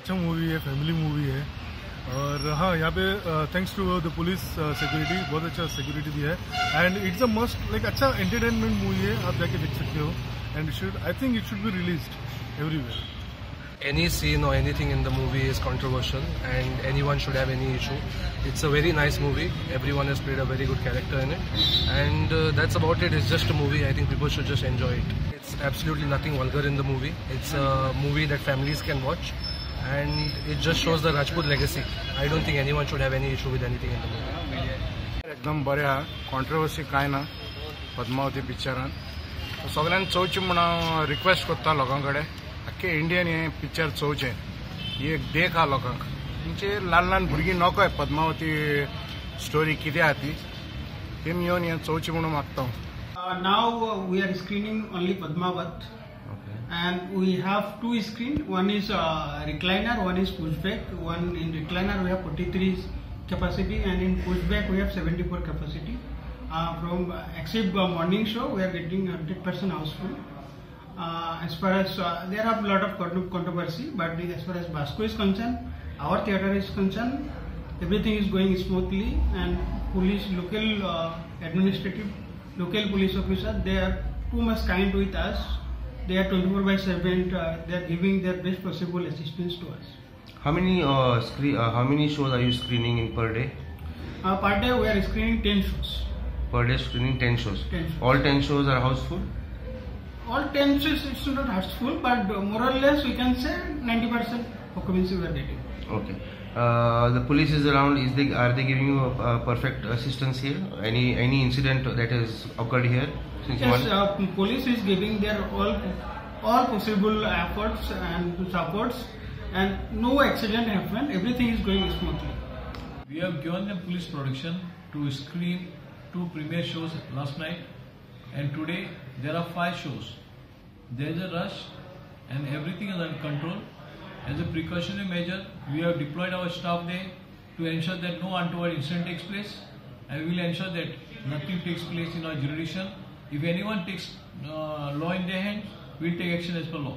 अच्छा मूवी है, family movie है। और हाँ, यहाँ पे thanks to the police security, बहुत अच्छा सिक्योरिटी दिया है। And it's a must like अच्छा एंटरटेनमेंट मूवी है, आप जाके देख सकते हो। And I think it should be released everywhere. Any scene or anything in the movie is controversial and anyone should have any issue. It's a very nice movie. Everyone has played a very good character in it. And that's about it. It's just a movie. I think people should just enjoy it. It's absolutely nothing vulgar in the movie. It's a movie that families can watch. And it just shows the Rajput legacy. I don't think anyone should have any issue with anything in the movie. एकदम बरें हा, controversy कांय ना पद्मावती पिक्चरान। सगळ्यांनी चोवची म्हूण हांव request करता लोकां कडेन, आख्खे इंडियन हे पिक्चर चोवचें, ही एक देख हा लोकांक। म्हणजे ल्हान ल्हान भुरगीं नकोय पद्मावती स्टोरी कितें आहा ती, तेमी येवन हें चोवची म्हणून मागता हांव। Now we are screening only Padmavat, and we have two screens. One is recliner, one is pushback. One in recliner we have 43 capacity, and in pushback we have 74 capacity. From except morning show, we are getting 100% houseful. As far as there are a lot of controversy, but as far as Basco is concerned, our theatre is concerned, everything is going smoothly, and police, local administrative, local police officers, they are too much kind with us. They are 24/7. They are giving their best possible assistance to us. How many shows are you screening in per day? Per day we are screening 10 shows. Per day screening 10 shows. 10 shows. All 10 shows are houseful? All 10 shows it's not houseful, but more or less we can say 90% occupancy we are getting. Okay. The police is around. Are they giving you perfect assistance here? Any incident that has occurred here since Yes, police is giving their all possible efforts and supports, and no accident happened. Everything is going smoothly. We have given them police protection to screen 2 premiere shows last night, and today there are 5 shows. There is a rush, and everything is under control. As a precautionary measure, we have deployed our staff there to ensure that no untoward incident takes place, and we will ensure that nothing takes place in our jurisdiction. If anyone takes law in their hands, we will take action as per law.